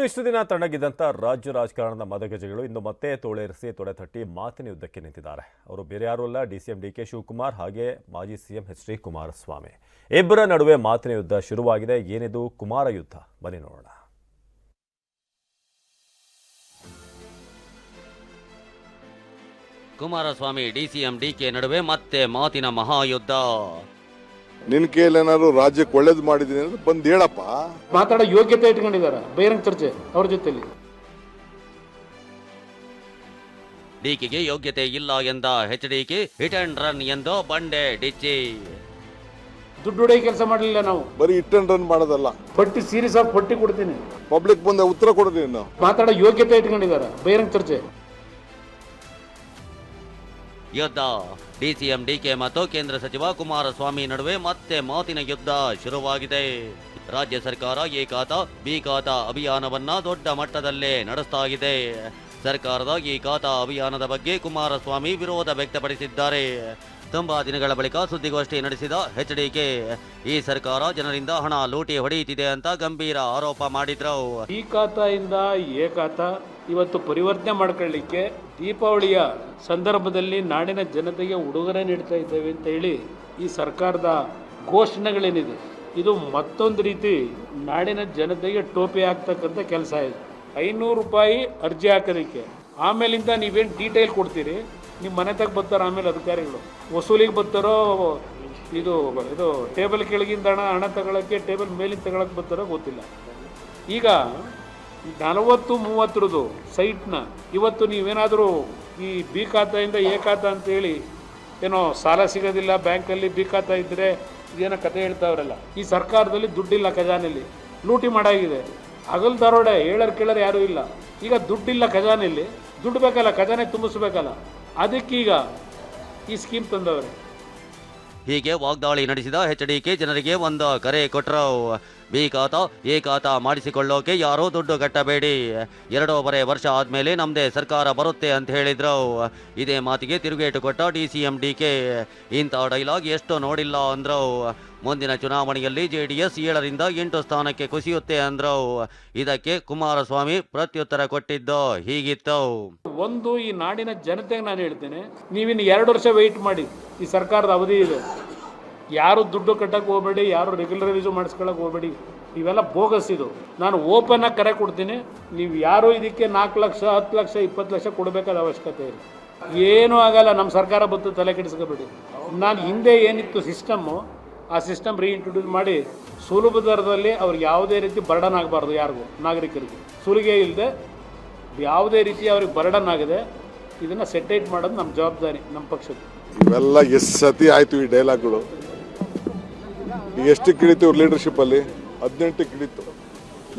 ಇನ್ನು ಇಷ್ಟು ದಿನ ತಣ್ಣಗಿದ್ದಂಥ ರಾಜ್ಯ ರಾಜಕಾರಣದ ಮದಗಜಗಳು ಇಂದು ಮತ್ತೆ ತೋಳೇರಿಸಿ ತೊಡೆತಟ್ಟಿ ಮಾತಿನ ಯುದ್ಧಕ್ಕೆ ನಿಂತಿದ್ದಾರೆ. ಅವರು ಬೇರೆ ಯಾರೂ ಅಲ್ಲ, ಡಿಸಿಎಂ ಡಿಕೆ ಶಿವಕುಮಾರ್ ಹಾಗೆ ಮಾಜಿ ಸಿಎಂ ಎಚ್.ಡಿ. ಕುಮಾರಸ್ವಾಮಿ. ಇಬ್ಬರ ನಡುವೆ ಮಾತಿನ ಯುದ್ಧ ಶುರುವಾಗಿದೆ. ಏನಿದು ಕುಮಾರ ಯುದ್ಧ? ಬನ್ನಿ ನೋಡೋಣ. ಕುಮಾರಸ್ವಾಮಿ ಡಿಸಿಎಂ ಡಿಕೆ ನಡುವೆ ಮತ್ತೆ ಮಾತಿನ ಮಹಾಯುದ್ಧ. ನಿನ್ ಕೈಯಲ್ಲಿ ಏನಾದ್ರು ರಾಜ್ಯಕ್ಕೆ ಒಳ್ಳೇದು ಮಾಡಿದೀನಿ ಅಂದ್ರೆ ಬಂದು ಹೇಳಪ್ಪ. ಮಾತಾಡೋ ಯೋಗ್ಯತೆ ಇಟ್ಕೊಂಡಿದ್ದಾರೆ ಬಹಿರಂಗ ಚರ್ಚೆ ಅವ್ರ ಜೊತೆಲಿ. ಡಿಕೆಗೆ ಯೋಗ್ಯತೆ ಇಲ್ಲ ಎಂದ ಎಚ್ಡಿಕೆ, ಹಿಟ್ ಅಂಡ್ ರನ್ ಎಂದು ಬಂಡೆ ಡಿಚ್ಚಿ. ದುಡ್ಡು ಹೊಡೆಯ ಕೆಲಸ ಮಾಡಲಿಲ್ಲ ನಾವು, ಬರೀ ಹಿಟ್ ಅಂಡ್ ರನ್ ಮಾಡೋದಲ್ಲ, ಪಟ್ಟಿ ಸೀರೀಸ್ ಆಫ್ ಪಟ್ಟಿ ಕೊಡ್ತೀನಿ, ಪಬ್ಲಿಕ್ ಬಂದ ಉತ್ತರ ಕೊಡ್ತೀನಿ. ನಾವು ಮಾತಾಡೋ ಯೋಗ್ಯತೆ ಇಟ್ಕೊಂಡಿದ್ದಾರೆ ಬಹಿರಂಗ ಚರ್ಚೆ. ಯುದ್ಧ. ಡಿಸಿಎಂ ಡಿಕೆ ಮತ್ತು ಕೇಂದ್ರ ಸಚಿವ ಕುಮಾರಸ್ವಾಮಿ ನಡುವೆ ಮತ್ತೆ ಮಾತಿನ ಯುದ್ಧ ಶುರುವಾಗಿದೆ. ರಾಜ್ಯ ಸರ್ಕಾರ ಎ ಖಾತಾ ಬಿ ಖಾತಾ ಅಭಿಯಾನವನ್ನ ದೊಡ್ಡ ಮಟ್ಟದಲ್ಲೇ ನಡೆಸ್ತಾ ಇದೆ. ಸರ್ಕಾರದ ಈ ಖಾತಾ ಅಭಿಯಾನದ ಬಗ್ಗೆ ಕುಮಾರಸ್ವಾಮಿ ವಿರೋಧ ವ್ಯಕ್ತಪಡಿಸಿದ್ದಾರೆ. ತುಂಬಾ ದಿನಗಳ ಬಳಿಕ ಸುದ್ದಿಗೋಷ್ಠಿ ನಡೆಸಿದ ಎಚ್ಡಿಕೆ, ಈ ಸರ್ಕಾರ ಜನರಿಂದ ಹಣ ಲೂಟಿ ಹೊಡೆಯುತ್ತಿದೆ ಅಂತ ಗಂಭೀರ ಆರೋಪ ಮಾಡಿದ್ರು. ಈ ಖಾತಾಯಿಂದ ಎ ಖಾತಾ ಇವತ್ತು ಪರಿವರ್ತನೆ ಮಾಡ್ಕೊಳ್ಳಿಕ್ಕೆ ದೀಪಾವಳಿಯ ಸಂದರ್ಭದಲ್ಲಿ ನಾಡಿನ ಜನತೆಗೆ ಉಡುಗೊರೆ ನೀಡ್ತಾ ಇದ್ದೇವೆ ಅಂತ ಹೇಳಿ ಈ ಸರ್ಕಾರದ ಘೋಷಣೆಗಳೇನಿದೆ, ಇದು ಮತ್ತೊಂದು ರೀತಿ ನಾಡಿನ ಜನತೆಗೆ ಟೋಪಿ ಹಾಕ್ತಕ್ಕಂಥ ಕೆಲಸ ಇದೆ. 500 ರೂಪಾಯಿ ಅರ್ಜಿ ಹಾಕೋದಕ್ಕೆ, ಆಮೇಲಿಂದ ನೀವೇನು ಡೀಟೇಲ್ ಕೊಡ್ತೀರಿ, ನಿಮ್ಮ ಮನೆ ತಗ ಬರ್ತಾರೋ ಆಮೇಲೆ ಅಧಿಕಾರಿಗಳು ವಸೂಲಿಗೆ ಬರ್ತಾರೋ, ಇದು ಟೇಬಲ್ ಕೆಳಗಿಂದ ಹಣ ತಗೊಳ್ಳೋಕ್ಕೆ ಟೇಬಲ್ ಮೇಲಿಂದ ತಗೊಳಕ್ಕೆ ಬರ್ತಾರೋ ಗೊತ್ತಿಲ್ಲ. ಈಗ 40-30 ಸೈಟ್ನ ಇವತ್ತು ನೀವೇನಾದರೂ ಈ ಬಿ ಖಾತೆಯಿಂದ ಎ ಖಾತಾ ಅಂತೇಳಿ ಏನೋ ಸಾಲ ಸಿಗೋದಿಲ್ಲ ಬ್ಯಾಂಕಲ್ಲಿ, ಬಿ ಖಾತಾ ಇದ್ದರೆ ಇದೇನೋ ಕತೆ ಹೇಳ್ತಾವ್ರಲ್ಲ. ಈ ಸರ್ಕಾರದಲ್ಲಿ ದುಡ್ಡಿಲ್ಲ, ಖಜಾನೆಯಲ್ಲಿ ಲೂಟಿ ಮಾಡಾಗಿದೆ. ಹಗಲು ದರೋಡೆ, ಹೇಳರ್ ಕೇಳರ್ ಯಾರೂ ಇಲ್ಲ. ಈಗ ದುಡ್ಡಿಲ್ಲ ಖಜಾನೆಯಲ್ಲಿ, ದುಡ್ಡು ಬೇಕಲ್ಲ, ಖಜಾನೆ ತುಂಬಿಸ್ಬೇಕಲ್ಲ, ಅದಕ್ಕೀಗ ಈ ಸ್ಕೀಮ್ ತಂದವ್ರೆ. ಹೀಗೆ ವಾಗ್ದಾಳಿ ನಡೆಸಿದ ಎಚ್ಡಿಕೆ ಜನರಿಗೆ ಒಂದು ಕರೆ ಕೊಟ್ಟರು. ಬಿ ಖಾತಾ ಎ ಖಾತಾ ಮಾಡಿಸಿಕೊಳ್ಳೋಕೆ ಯಾರೂ ದುಡ್ಡು ಕಟ್ಟಬೇಡಿ, 2.5 ವರ್ಷ ಆದ್ಮೇಲೆ ನಮ್ದೇ ಸರ್ಕಾರ ಬರುತ್ತೆ ಅಂತ ಹೇಳಿದ್ರು. ಇದೇ ಮಾತಿಗೆ ತಿರುಗೇಟು ಕೊಟ್ಟ ಡಿಸಿಎಂ ಡಿಕೆ, ಇಂಥ ಡೈಲಾಗ್ ಎಷ್ಟು ನೋಡಿಲ್ಲ ಅಂದ್ರು. ಮುಂದಿನ ಚುನಾವಣೆಯಲ್ಲಿ ಜೆಡಿಎಸ್ 7ರಿಂದ 8 ಸ್ಥಾನಕ್ಕೆ ಕುಸಿಯುತ್ತೆ ಅಂದ್ರು. ಇದಕ್ಕೆ ಕುಮಾರಸ್ವಾಮಿ ಪ್ರತ್ಯುತ್ತರ ಕೊಟ್ಟಿದ್ದು ಹೀಗಿತ್ತು. ಒಂದು, ಈ ನಾಡಿನ ಜನತೆಗೆ ನಾನು ಹೇಳ್ತೇನೆ, ನೀವಿನ್ನು 2 ವರ್ಷ ವೆಯ್ಟ್ ಮಾಡಿ, ಈ ಸರ್ಕಾರದ ಅವಧಿ ಇದೆ. ಯಾರು ದುಡ್ಡು ಕಟ್ಟಕ್ಕೆ ಹೋಗಬೇಡಿ, ಯಾರು ರೆಗ್ಯುಲರೈಸು ಮಾಡಿಸ್ಕೊಳಕ್ಕೆ ಹೋಗಬೇಡಿ, ಇವೆಲ್ಲ ಬೋಗಸ್. ಇದು ನಾನು ಓಪನ್ ಆಗಿ ಕರೆ ಕೊಡ್ತೀನಿ. ನೀವು ಯಾರು ಇದಕ್ಕೆ 4 ಲಕ್ಷ 10 ಲಕ್ಷ 20 ಲಕ್ಷ ಕೊಡಬೇಕಾದ ಅವಶ್ಯಕತೆ ಇಲ್ಲ, ಏನೂ ಆಗಲ್ಲ. ನಮ್ಮ ಸರ್ಕಾರ ಬಂದು ತಲೆ ಕೆಡಿಸ್ಕೋಬೇಡಿ. ನಾನು ಹಿಂದೆ ಏನಿತ್ತು ಸಿಸ್ಟಮ್ಮು, ಆ ಸಿಸ್ಟಮ್ ರೀಇಂಟ್ರೊಡ್ಯೂಸ್ ಮಾಡಿ ಸುಲಭ ದರದಲ್ಲಿ ಅವ್ರಿಗೆ ಯಾವುದೇ ರೀತಿ ಬರ್ಡನ್ ಆಗಬಾರ್ದು, ಯಾರಿಗೂ ನಾಗರಿಕರಿಗೆ ಸುಲಿಗೆ ಇಲ್ಲದೆ ಯಾವುದೇ ರೀತಿ ಅವ್ರಿಗೆ ಬರ್ಡನ್ ಆಗಿದೆ, ಇದನ್ನು ಸೆಟೈಟ್ ಮಾಡೋದು ನಮ್ಮ ಜವಾಬ್ದಾರಿ, ನಮ್ಮ ಪಕ್ಷದ. ಇವೆಲ್ಲ ಎಷ್ಟು ಸತಿ ಆಯ್ತು ಈ ಡೈಲಾಗ್ಗಳು. ಈಗ ಎಷ್ಟಕ್ಕೆ ಇಳಿತು ಇವ್ರ ಲೀಡರ್ಶಿಪ್ಪಲ್ಲಿ? 18ಕ್ಕೆ ಇಳಿತು.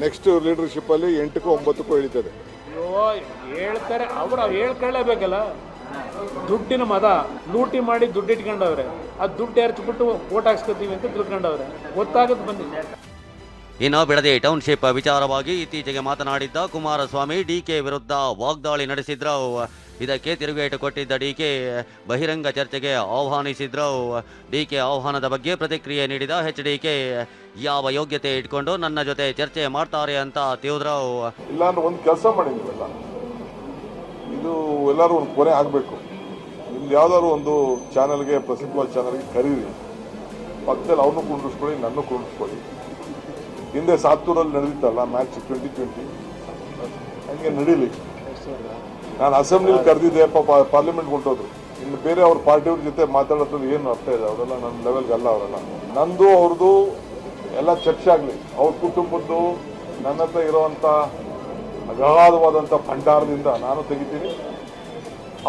ನೆಕ್ಸ್ಟ್ ಇವ್ರ ಲೀಡರ್ಶಿಪ್ಪಲ್ಲಿ 8ಕ್ಕೋ 9ಕ್ಕೋ ಇಳಿತದೆ. ಅಯ್ಯೋ, ಹೇಳ್ತಾರೆ ಅವ್ರು ಹೇಳ್ಕೊಳ್ಳೇಬೇಕಲ್ಲ. ದುಡ್ಡಿನ ಮದ ಲೂಟಿ ಮಾಡಿ ದುಡ್ಡು ಇಟ್ಕೊಂಡವ್ರೆ, ಆ ದುಡ್ಡು ಎರಚ್ಬಿಟ್ಟು ಓಟ್ ಹಾಕ್ಸ್ಕೊತೀವಿ ಅಂತ ತಿಳ್ಕೊಂಡವ್ರೆ, ಗೊತ್ತಾಗದು ಬಂದಿದೆ. ಇನ್ನು ಬಿಡದಿ ಟೌನ್ಶಿಪ್ ವಿಚಾರವಾಗಿ ಇತ್ತೀಚೆಗೆ ಮಾತನಾಡಿದ್ದ ಕುಮಾರಸ್ವಾಮಿ ಡಿಕೆ ವಿರುದ್ಧ ವಾಗ್ದಾಳಿ ನಡೆಸಿದ್ರು. ಇದಕ್ಕೆ ತಿರುಗೇಟು ಕೊಟ್ಟಿದ್ದ ಡಿಕೆ ಬಹಿರಂಗ ಚರ್ಚೆಗೆ ಆಹ್ವಾನಿಸಿದ್ರು. ಡಿಕೆ ಆಹ್ವಾನದ ಬಗ್ಗೆ ಪ್ರತಿಕ್ರಿಯೆ ನೀಡಿದ ಎಚ್ಡಿಕೆ, ಯಾವ ಯೋಗ್ಯತೆ ಇಟ್ಕೊಂಡು ನನ್ನ ಜೊತೆ ಚರ್ಚೆ ಮಾಡ್ತಾರೆ ಅಂತ ತಿಳಿದ್ರು. ಇಲ್ಲ ಅಂದ್ರೆ ಒಂದು ಕೆಲಸ ಮಾಡಿದ್ವಲ್ಲ, ಇದು ಎಲ್ಲರೂ ಒಂದು ಕೊನೆ ಆಗಬೇಕು. ನಿಮ್ದು ಯಾವ್ದಾದ್ರು ಒಂದು ಚಾನಲ್ಗೆ, ಪ್ರಸಿದ್ಧವಾದ ಚಾನಲ್ಗೆ ಕರೀರಿ, ಪಕ್ಕದಲ್ಲಿ ಅವ್ರನ್ನೂ ಕುಂಡಿಸ್ಕೊಳ್ಳಿ, ನನ್ನೂ ಕುಂಡಿಸ್ಕೊಳ್ಳಿ. ಹಿಂದೆ ಸಾತ್ತೂರಲ್ಲಿ ನಡೆದಿತ್ತಲ್ಲ ಮ್ಯಾಚ್ 2020, ಹಂಗೆ ನಡೀಲಿ. ನಾನು ಅಸೆಂಬ್ಲಿಲಿ ಕರೆದಿದ್ದೆ, ಪಾರ್ಲಿಮೆಂಟ್ ಹೊಂಟೋದ್ರು. ಇನ್ನು ಬೇರೆ ಅವ್ರ ಪಾರ್ಟಿಯವ್ರ ಜೊತೆ ಮಾತಾಡೋದ್ರಲ್ಲಿ ಏನು ಅರ್ಥ ಇದೆ? ಅವರೆಲ್ಲ ನನ್ನ ಲೆವೆಲ್ಗೆ ಅಲ್ಲ. ಅವರೆಲ್ಲ ನಂದು ಅವ್ರದ್ದು ಎಲ್ಲ ಚರ್ಚೆ ಆಗಲಿ. ಅವ್ರ ಕುಟುಂಬದ್ದು ನನ್ನ ಹತ್ರ ಇರೋವಂಥ ಅಗಾಧವಾದಂಥ ಭಂಡಾರದಿಂದ ನಾನು ತೆಗಿತೀನಿ,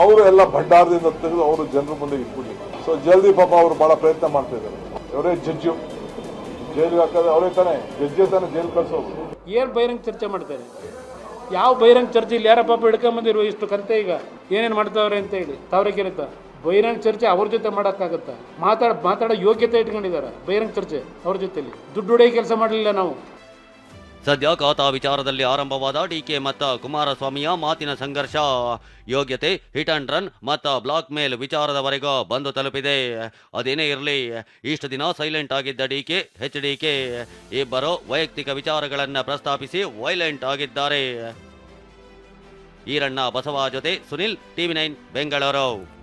ಅವರು ಎಲ್ಲ ಭಂಡಾರದಿಂದ ತೆಗೆದು ಅವರು ಜನರ ಮುಂದೆ ಇಟ್ಬಿಡ್ಲಿ. ಸೊ ಜಲ್ದಿ ಪಾಪ ಅವರು ಭಾಳ ಪ್ರಯತ್ನ ಮಾಡ್ತಾ ಇದ್ದಾರೆ. ಅವರೇ ಜಡ್ಜು, ಜೈಲಿಗೆ ಹಾಕೋದು ಅವರೇ ತಾನೇ, ಜಡ್ಜೆ ತಾನೇ ಜೈಲು ಕಳಿಸೋದು. ಏನು ಬಹಿರಂಗ ಚರ್ಚೆ ಮಾಡ್ತಾರೆ? ಯಾವ ಬಹಿರಂಗ ಚರ್ಚೆ ಇಲ್ಲಿ? ಯಾರ ಪಾಪ ಹಿಡ್ಕೊಂಬಂದಿರುವ ಇಷ್ಟು ಕಂತೆ ಈಗ ಏನೇನು ಮಾಡ್ತಾವ್ರೆ ಅಂತ ಹೇಳಿ ತಾವ್ರಿಗಿರುತ್ತ ಬಹಿರಂಗ ಚರ್ಚೆ ಅವ್ರ ಜೊತೆ ಮಾಡೋಕ್ಕಾಗತ್ತಾ? ಮಾತಾಡೋ ಯೋಗ್ಯತೆ ಇಟ್ಕೊಂಡಿದ್ದಾರೆ ಬಹಿರಂಗ ಚರ್ಚೆ ಅವ್ರ ಜೊತೆಲಿ. ದುಡ್ಡು ಹೊಡೆಯ ಕೆಲಸ ಮಾಡಲಿಲ್ಲ ನಾವು. ಸದ್ಯ ಖಾತಾ ವಿಚಾರದಲ್ಲಿ ಆರಂಭವಾದ ಡಿಕೆ ಮತ್ತು ಕುಮಾರಸ್ವಾಮಿಯ ಮಾತಿನ ಸಂಘರ್ಷ ಯೋಗ್ಯತೆ, ಹಿಟ್ ಅಂಡ್ ರನ್ ಮತ್ತು ಬ್ಲಾಕ್ ಮೇಲ್ ವಿಚಾರದವರೆಗೂ ಬಂದು ತಲುಪಿದೆ. ಅದೇನೇ ಇರಲಿ, ಇಷ್ಟು ದಿನ ಸೈಲೆಂಟ್ ಆಗಿದ್ದ ಡಿಕೆ, HDK ಇಬ್ಬರು ವೈಯಕ್ತಿಕ ವಿಚಾರಗಳನ್ನು ಪ್ರಸ್ತಾಪಿಸಿ ವೈಲೆಂಟ್ ಆಗಿದ್ದಾರೆ. ಈರಣ್ಣ ಬಸವ ಜೊತೆ ಸುನಿಲ್, TV9 ಬೆಂಗಳೂರು.